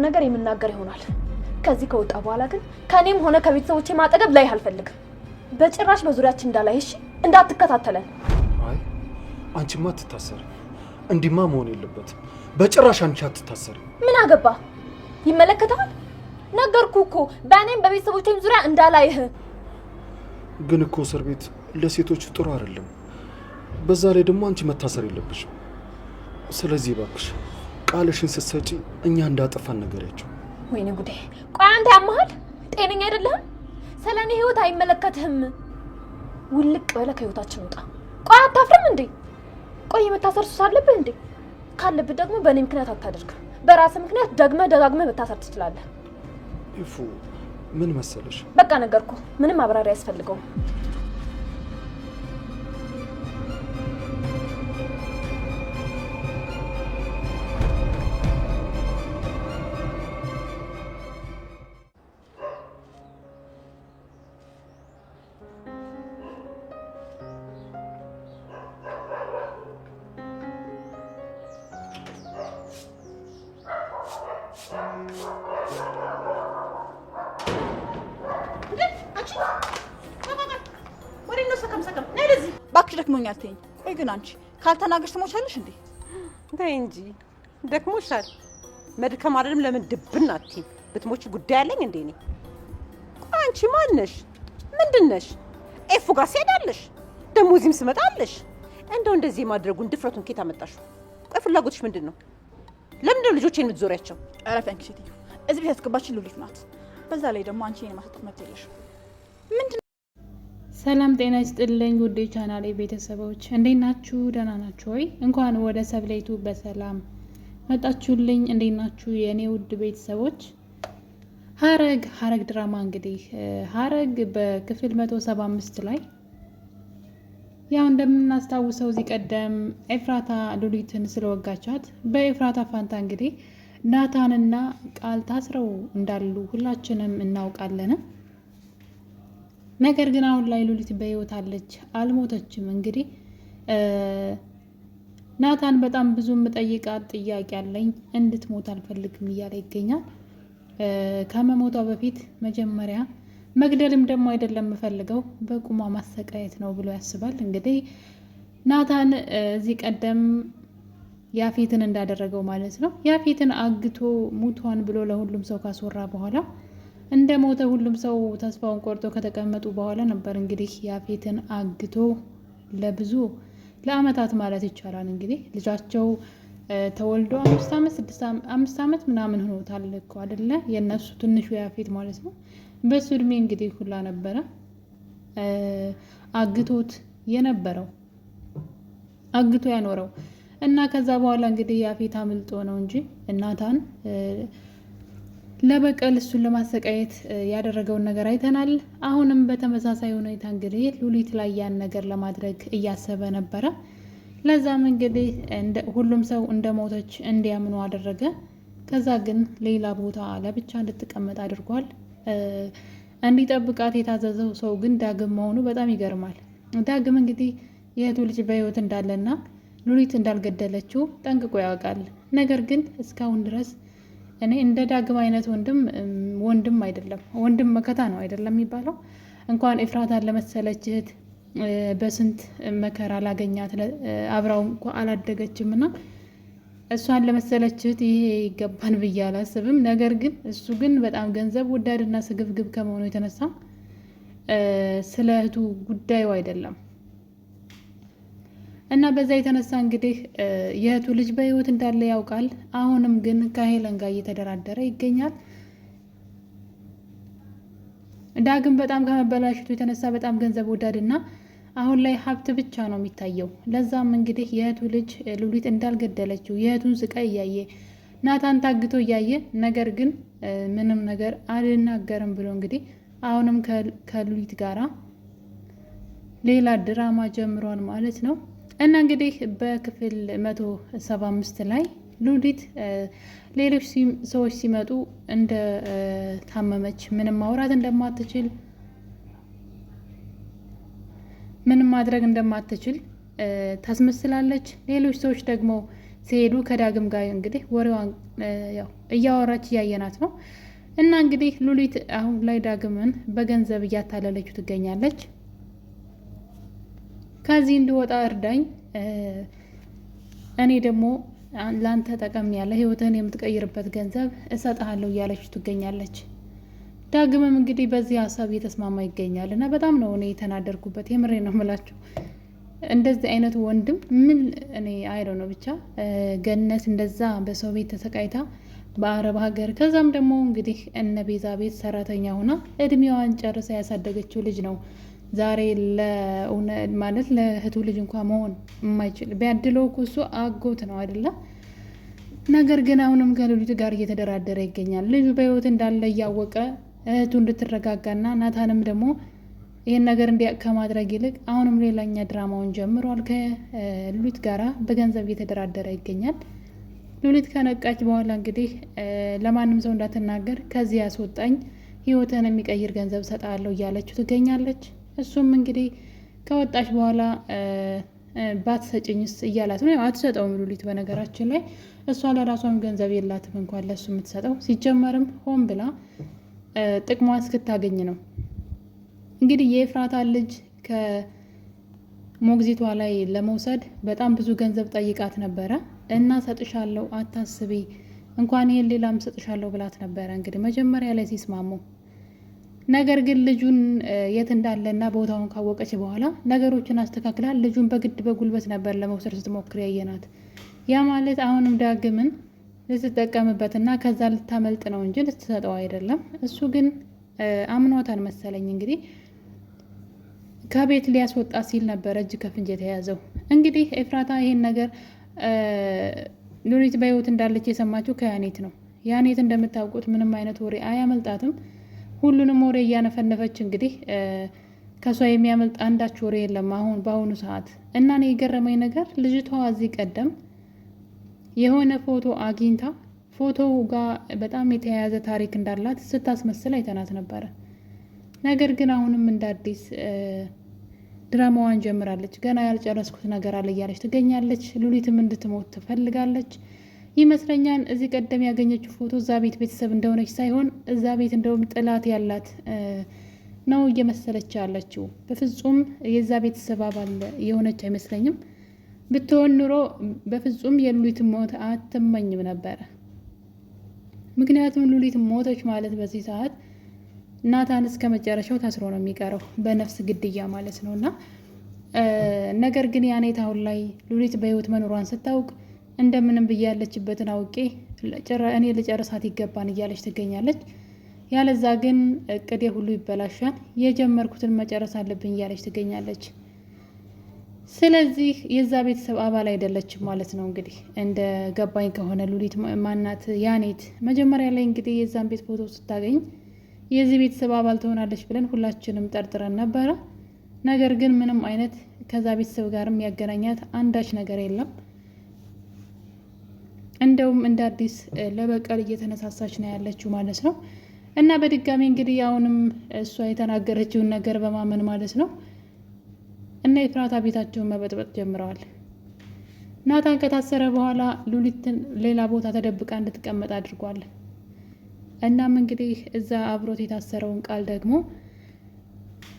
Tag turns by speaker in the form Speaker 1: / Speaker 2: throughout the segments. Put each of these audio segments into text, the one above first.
Speaker 1: ነገር የምናገር ይሆናል። ከዚህ ከወጣ በኋላ ግን ከኔም ሆነ ከቤተሰቦቼ ማጠገብ ላይ አልፈልግም። በጭራሽ በዙሪያችን እንዳላይ እሺ፣ እንዳትከታተለን።
Speaker 2: አይ አንቺማ አትታሰሪ። እንዲማ መሆን የለበትም በጭራሽ። አንቺ አትታሰሪ።
Speaker 1: ምን አገባ? ይመለከታል። ነገርኩ እኮ በእኔም በቤተሰቦቼም ዙሪያ እንዳላይህ።
Speaker 2: ግን እኮ እስር ቤት ለሴቶች ጥሩ አይደለም። በዛ ላይ ደግሞ አንቺ መታሰር የለብሽም። ስለዚህ እባክሽ ቃልሽን ስትሰጪ እኛ እንዳጠፋን ነገሪያቸው።
Speaker 1: ወይኔ ጉዴ! ቆይ አንተ ያመሃል? ጤነኛ አይደለህም? ስለኔ ህይወት አይመለከትህም። ውልቅ በለ ከህይወታችን ውጣ። ቆይ አታፍርም እንዴ? ቆይ የመታሰር ሱስ አለብህ እንዴ? ካለብህ ደግሞ በእኔ ምክንያት አታደርግም። በራስህ ምክንያት ደጋግመህ መታሰር ትችላለህ።
Speaker 2: ይፉ ምን መሰለሽ፣
Speaker 1: በቃ ነገርኩ። ምንም ማብራሪያ ያስፈልገው።
Speaker 3: ደክሞኛል ተይኝ። ቆይ ግን አንቺ ካልተናገርሽ ትሞቻለሽ እንዴ?
Speaker 4: ተይ እንጂ ደክሞሻል። መድከም አይደለም ለምን ድብን አትይም? ብትሞቺ ጉዳይ አለኝ እንዴ እኔ? ቆይ አንቺ ማን ነሽ? ምንድን ነሽ? ኤፉ ጋር ሲሄዳለሽ ደግሞ እዚህም ስመጣለሽ እንደው እንደዚህ የማድረጉን ድፍረቱን ከየት አመጣሽው? ቆይ ፍላጎትሽ ምንድን ነው? ለምንድን ነው ልጆቼን የምትዞሪያቸው?
Speaker 3: ኧረ ፈንክ ሴትዮ፣ እዚህ ቤት ያስገባችን ሉሊት ናት። በዛ ላይ ደግሞ አንቺ የማሰጠት መብት የለሽም። ምንድን
Speaker 5: ሰላም ጤና ይስጥልኝ ውዴ ቻናሌ ቤተሰቦች እንዴት ናችሁ? ደህና ናችሁ ወይ? እንኳን ወደ ሰብሌቱ በሰላም መጣችሁልኝ። እንዴት ናችሁ የኔ ውድ ቤተሰቦች? ሀረግ ድራማ እንግዲህ ሀረግ በክፍል 175 ላይ ያው እንደምናስታውሰው እዚህ ቀደም ኤፍራታ ሉሊትን ስለወጋቻት በኤፍራታ ፋንታ እንግዲህ ናታንና ቃል ታስረው እንዳሉ ሁላችንም እናውቃለን። ነገር ግን አሁን ላይ ሉሊት በህይወት አለች፣ አልሞተችም። እንግዲህ ናታን በጣም ብዙ የምጠይቃት ጥያቄ አለኝ፣ እንድትሞት አልፈልግም እያለ ይገኛል። ከመሞቷ በፊት መጀመሪያ መግደልም ደግሞ አይደለም የምፈልገው በቁሟ ማሰቃየት ነው ብሎ ያስባል። እንግዲህ ናታን እዚህ ቀደም ያፌትን እንዳደረገው ማለት ነው። ያፌትን አግቶ ሙቷን ብሎ ለሁሉም ሰው ካስወራ በኋላ እንደ ሞተ ሁሉም ሰው ተስፋውን ቆርጦ ከተቀመጡ በኋላ ነበር እንግዲህ ያፌትን አግቶ ለአመታት ማለት ይቻላል እንግዲህ ልጃቸው ተወልዶ 5 ዓመት ምናምን ሆኖታል እኮ አይደለ? የነሱ ትንሹ ያፌት ማለት ነው። በሱ እድሜ እንግዲህ ሁላ ነበረ አግቶት የነበረው አግቶ ያኖረው እና ከዛ በኋላ እንግዲህ ያፌት አምልጦ ነው እንጂ ናታን ለበቀል እሱን ለማሰቃየት ያደረገውን ነገር አይተናል። አሁንም በተመሳሳይ ሁኔታ እንግዲህ ሉሊት ላይ ያን ነገር ለማድረግ እያሰበ ነበረ። ለዛም እንግዲህ ሁሉም ሰው እንደሞተች እንዲያምኑ አደረገ። ከዛ ግን ሌላ ቦታ ለብቻ እንድትቀመጥ አድርጓል። እንዲጠብቃት የታዘዘው ሰው ግን ዳግም መሆኑ በጣም ይገርማል። ዳግም እንግዲህ የእህቱ ልጅ በህይወት እንዳለና ሉሊት እንዳልገደለችው ጠንቅቆ ያውቃል። ነገር ግን እስካሁን ድረስ እኔ እንደ ዳግም አይነት ወንድም አይደለም፣ ወንድም መከታ ነው አይደለም የሚባለው። እንኳን ኤፍራታን ለመሰለች እህት በስንት መከራ ላገኛት አብራው እንኳ አላደገችም እና እሷን ለመሰለች እህት ይሄ ይገባን ብዬ አላስብም። ነገር ግን እሱ ግን በጣም ገንዘብ ወዳድና ስግብግብ ከመሆኑ የተነሳ ስለ እህቱ ጉዳዩ አይደለም እና በዛ የተነሳ እንግዲህ የእህቱ ልጅ በህይወት እንዳለ ያውቃል። አሁንም ግን ከሄለን ጋር እየተደራደረ ይገኛል። ዳግም በጣም ከመበላሸቱ የተነሳ በጣም ገንዘብ ወዳድና አሁን ላይ ሀብት ብቻ ነው የሚታየው። ለዛም እንግዲህ የእህቱ ልጅ ሉሊት እንዳልገደለችው የእህቱን ስቃይ እያየ ናታን ታግቶ እያየ ነገር ግን ምንም ነገር አልናገርም ብሎ እንግዲህ አሁንም ከሉሊት ጋራ ሌላ ድራማ ጀምሯል ማለት ነው። እና እንግዲህ በክፍል 175 ላይ ሉሊት ሌሎች ሰዎች ሲመጡ እንደ ታመመች ምንም ማውራት እንደማትችል ምንም ማድረግ እንደማትችል ታስመስላለች። ሌሎች ሰዎች ደግሞ ሲሄዱ ከዳግም ጋር እንግዲህ ወሬዋን ያው እያወራች እያየናት ነው። እና እንግዲህ ሉሊት አሁን ላይ ዳግምን በገንዘብ እያታለለችው ትገኛለች። ከዚህ እንድወጣ እርዳኝ፣ እኔ ደግሞ ላንተ ጠቀም ያለ ህይወትህን የምትቀይርበት ገንዘብ እሰጥሃለሁ እያለችው ትገኛለች። ዳግምም እንግዲህ በዚህ ሀሳብ እየተስማማ ይገኛል። እና በጣም ነው እኔ የተናደርኩበት፣ የምሬ ነው የምላችሁ። እንደዚህ አይነቱ ወንድም ምን እኔ አይለው ነው ብቻ ገነት እንደዛ በሰው ቤት ተሰቃይታ በአረብ ሀገር ከዛም ደግሞ እንግዲህ እነ ቤዛ ቤት ሰራተኛ ሆና እድሜዋን ጨርሳ ያሳደገችው ልጅ ነው ዛሬ ማለት ለእህቱ ልጅ እንኳ መሆን የማይችል ቢያድለው እኮ እሱ አጎት ነው አይደለም። ነገር ግን አሁንም ከሉሊት ጋር እየተደራደረ ይገኛል። ልጁ በህይወት እንዳለ እያወቀ እህቱ እንድትረጋጋና ናታንም ደግሞ ይህን ነገር እንዲያውቅ ከማድረግ ይልቅ አሁንም ሌላኛ ድራማውን ጀምሯል። ከሉሊት ጋራ በገንዘብ እየተደራደረ ይገኛል። ሉሊት ከነቃች በኋላ እንግዲህ ለማንም ሰው እንዳትናገር ከዚህ ያስወጣኝ ህይወትን የሚቀይር ገንዘብ ሰጣለሁ እያለችው ትገኛለች። እሱም እንግዲህ ከወጣች በኋላ ባትሰጭኝስ እያላት ነው። አትሰጠውም ሉሊት በነገራችን ላይ እሷ ለራሷም ገንዘብ የላትም እንኳን ለሱ የምትሰጠው። ሲጀመርም ሆን ብላ ጥቅሟን እስክታገኝ ነው። እንግዲህ የኤፍራታ ልጅ ከሞግዚቷ ላይ ለመውሰድ በጣም ብዙ ገንዘብ ጠይቃት ነበረ እና ሰጥሻለሁ አታስቢ እንኳን ይሄን ሌላም ሰጥሻለሁ ብላት ነበረ እንግዲህ መጀመሪያ ላይ ሲስማሙ። ነገር ግን ልጁን የት እንዳለና ቦታውን ካወቀች በኋላ ነገሮችን አስተካክላ ልጁን በግድ በጉልበት ነበር ለመውሰድ ስትሞክር ያየናት። ያ ማለት አሁንም ዳግምን ልትጠቀምበትና ከዛ ልታመልጥ ነው እንጂ ልትሰጠው አይደለም። እሱ ግን አምኗታል መሰለኝ እንግዲህ ከቤት ሊያስወጣ ሲል ነበረ እጅ ከፍንጅ የተያዘው። እንግዲህ ኤፍራታ ይሄን ነገር ሉሊት በህይወት እንዳለች የሰማችው ከያኔት ነው። ያኔት እንደምታውቁት ምንም አይነት ወሬ አያመልጣትም። ሁሉንም ወሬ እያነፈነፈች እንግዲህ ከሷ የሚያመልጥ አንዳች ወሬ የለም አሁን በአሁኑ ሰዓት። እና እኔ የገረመኝ ነገር ልጅቷ እዚህ ቀደም የሆነ ፎቶ አግኝታ ፎቶው ጋር በጣም የተያያዘ ታሪክ እንዳላት ስታስመስል አይተናት ነበረ። ነገር ግን አሁንም እንደ አዲስ ድራማዋን ጀምራለች። ገና ያልጨረስኩት ነገር አለ እያለች ትገኛለች። ሉሊትም እንድትሞት ትፈልጋለች ይመስለኛል። እዚህ ቀደም ያገኘችው ፎቶ እዛ ቤት ቤተሰብ እንደሆነች ሳይሆን እዛ ቤት እንደውም ጥላት ያላት ነው እየመሰለች ያለችው። በፍጹም የዛ ቤተሰብ አባል የሆነች አይመስለኝም። ብትሆን ኑሮ በፍጹም የሉሊት ሞት አትመኝም ነበረ። ምክንያቱም ሉሊት ሞተች ማለት በዚህ ሰዓት ናታን እስከ መጨረሻው ታስሮ ነው የሚቀረው በነፍስ ግድያ ማለት ነው። እና ነገር ግን ያኔት አሁን ላይ ሉሊት በህይወት መኖሯን ስታውቅ እንደምንም ብዬ ያለችበትን አውቄ እኔ ልጨርሳት ይገባን እያለች ትገኛለች። ያለዛ ግን እቅዴ ሁሉ ይበላሻል፣ የጀመርኩትን መጨረስ አለብኝ እያለች ትገኛለች። ስለዚህ የዛ ቤተሰብ አባል አይደለችም ማለት ነው። እንግዲህ እንደ ገባኝ ከሆነ ሉሊት ማናት ያኔት መጀመሪያ ላይ እንግዲህ የዛን ቤት ፎቶ ስታገኝ የዚህ ቤተሰብ አባል ትሆናለች ብለን ሁላችንም ጠርጥረን ነበረ። ነገር ግን ምንም አይነት ከዛ ቤተሰብ ጋርም ያገናኛት አንዳች ነገር የለም። እንደውም እንደ አዲስ ለበቀል እየተነሳሳች ነው ያለችው ማለት ነው። እና በድጋሚ እንግዲህ አሁንም እሷ የተናገረችውን ነገር በማመን ማለት ነው እና ኤፍራታ ቤታቸውን መበጥበጥ ጀምረዋል። ናታን ከታሰረ በኋላ ሉሊትን ሌላ ቦታ ተደብቃ እንድትቀመጥ አድርጓል። እናም እንግዲህ እዛ አብሮት የታሰረውን ቃል ደግሞ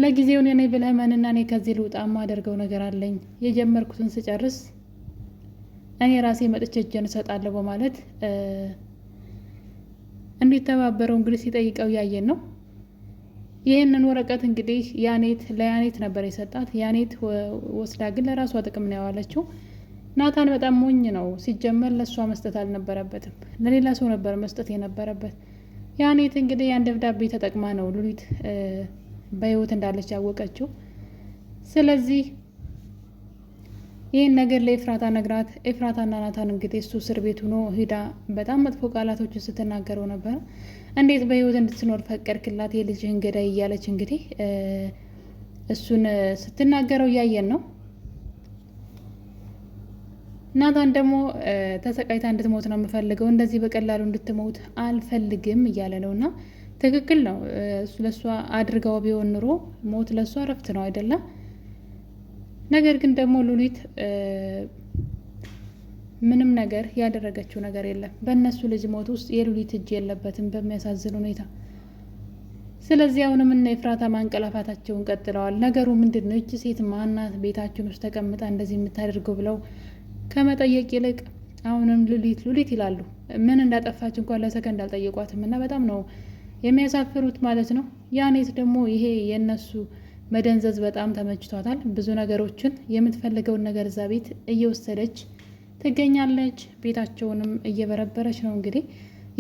Speaker 5: ለጊዜው እኔ ብለህ መንና እኔ ከዚህ ልውጣ የማደርገው ነገር አለኝ የጀመርኩትን ስጨርስ እኔ ራሴ መጥቼ እጄን እሰጣለሁ በማለት እንዲተባበረው እንግዲህ ሲጠይቀው ያየን ነው። ይህንን ወረቀት እንግዲህ ለያኔት ነበር የሰጣት። ያኔት ወስዳ ግን ለራሷ ጥቅም ነው ያዋለችው። ናታን በጣም ሞኝ ነው። ሲጀመር ለእሷ መስጠት አልነበረበትም፣ ለሌላ ሰው ነበር መስጠት የነበረበት። ያኔት እንግዲህ ያን ደብዳቤ ተጠቅማ ነው ሉሊት በህይወት እንዳለች ያወቀችው። ስለዚህ ይህን ነገር ለኤፍራታ ነግራት፣ ኤፍራታና ናታን እንግዲህ እሱ እስር ቤት ሆኖ ሂዳ በጣም መጥፎ ቃላቶችን ስትናገረው ነበር። እንዴት በህይወት እንድትኖር ፈቀድክላት የልጅህን ገዳይ እያለች እንግዲህ እሱን ስትናገረው እያየን ነው። ናታን ደግሞ ተሰቃይታ እንድትሞት ነው የምፈልገው፣ እንደዚህ በቀላሉ እንድትሞት አልፈልግም እያለ ነው። እና ትክክል ነው። ለእሷ አድርጋው ቢሆን ኑሮ ሞት ለእሷ እረፍት ነው አይደለም። ነገር ግን ደግሞ ሉሊት ምንም ነገር ያደረገችው ነገር የለም። በእነሱ ልጅ ሞት ውስጥ የሉሊት እጅ የለበትም በሚያሳዝን ሁኔታ። ስለዚህ አሁንም እነ ኤፍራታ ማንቀላፋታቸውን ቀጥለዋል። ነገሩ ምንድን ነው? እቺ ሴት ማናት ቤታችን ውስጥ ተቀምጣ እንደዚህ የምታደርገው ብለው ከመጠየቅ ይልቅ አሁንም ሉሊት ሉሊት ይላሉ። ምን እንዳጠፋች እንኳን ለሰከንድ አልጠየቋትም እና በጣም ነው የሚያሳፍሩት ማለት ነው። ያኔት ደግሞ ይሄ የእነሱ መደንዘዝ በጣም ተመችቷታል። ብዙ ነገሮችን የምትፈልገውን ነገር እዛ ቤት እየወሰደች ትገኛለች። ቤታቸውንም እየበረበረች ነው። እንግዲህ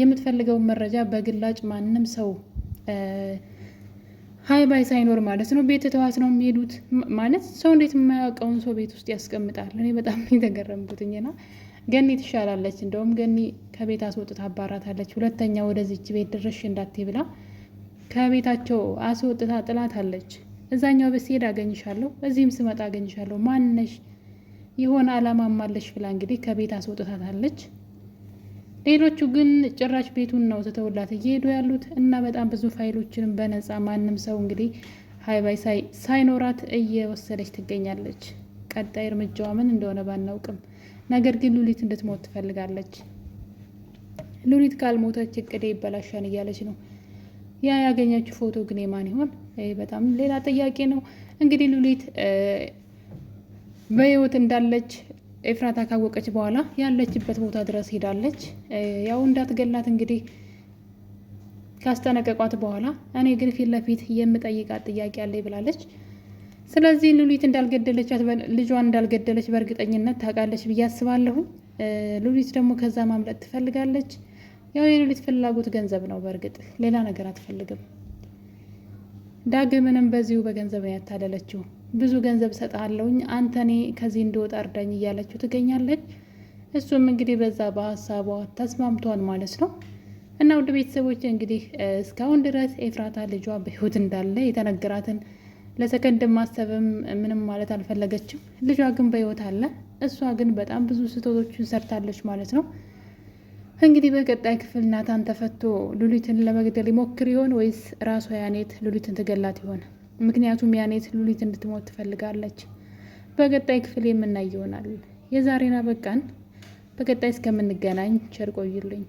Speaker 5: የምትፈልገውን መረጃ በግላጭ ማንም ሰው ሀይ ባይ ሳይኖር ማለት ነው ቤት ተዋት ነው የሚሄዱት። ማለት ሰው እንዴት የማያውቀውን ሰው ቤት ውስጥ ያስቀምጣል? እኔ በጣም የተገረምኩትኝና ገኒ ትሻላለች። እንደውም ገኒ ከቤት አስወጥታ አባራታለች። ሁለተኛ ወደዚች ቤት ድርሽ እንዳትይ ብላ ከቤታቸው አስወጥታ ጥላታለች። እዛኛው ቤት ስሄድ አገኝሻለሁ፣ እዚህም ስመጣ አገኝሻለሁ፣ ማንነሽ የሆነ አላማም አለሽ ብላ እንግዲህ ከቤት አስወጥታታለች። ሌሎቹ ግን ጭራሽ ቤቱን ነው ትተውላት እየሄዱ ያሉት እና በጣም ብዙ ፋይሎችንም በነፃ ማንም ሰው እንግዲህ ሀይ ባይ ሳይኖራት እየወሰደች ትገኛለች። ቀጣይ እርምጃዋ ምን እንደሆነ ባናውቅም ነገር ግን ሉሊት እንድትሞት ትፈልጋለች። ሉሊት ካልሞተች እቅዴ ይበላሻን እያለች ነው። ያ ያገኘችው ፎቶ ግን የማን ይሆን? በጣም ሌላ ጥያቄ ነው። እንግዲህ ሉሊት በህይወት እንዳለች ኤፍራታ ካወቀች በኋላ ያለችበት ቦታ ድረስ ሄዳለች። ያው እንዳትገላት እንግዲህ ካስጠነቀቋት በኋላ እኔ ግን ፊት ለፊት የምጠይቃት ጥያቄ አለኝ ብላለች። ስለዚህ ሉሊት እንዳልገደለቻት ልጇን እንዳልገደለች በእርግጠኝነት ታውቃለች ብዬ አስባለሁ። ሉሊት ደግሞ ከዛ ማምለጥ ትፈልጋለች። ያው የሉሊት ፍላጎት ገንዘብ ነው። በእርግጥ ሌላ ነገር አትፈልግም። ዳግምንም በዚሁ በገንዘብ ነው ያታለለችው። ብዙ ገንዘብ ሰጥሃለሁኝ አንተ እኔ ከዚህ እንደወጣ እርዳኝ እያለችው ትገኛለች። እሱም እንግዲህ በዛ በሀሳቧ ተስማምቷል ማለት ነው። እና ውድ ቤተሰቦች እንግዲህ እስካሁን ድረስ ኤፍራታ ልጇ በህይወት እንዳለ የተነገራትን ለሰከንድ ማሰብም ምንም ማለት አልፈለገችም። ልጇ ግን በህይወት አለ። እሷ ግን በጣም ብዙ ስህተቶችን ሰርታለች ማለት ነው። እንግዲህ በቀጣይ ክፍል ናታን ተፈቶ ሉሊትን ለመግደል ይሞክር ይሆን ወይስ ራሷ ያኔት ሉሊትን ትገላት ይሆን? ምክንያቱም ያኔት ሉሊት እንድትሞት ትፈልጋለች። በቀጣይ ክፍል የምናይ ይሆናል። የዛሬን አበቃን። በቀጣይ እስከምንገናኝ ቸር ቆዩልኝ።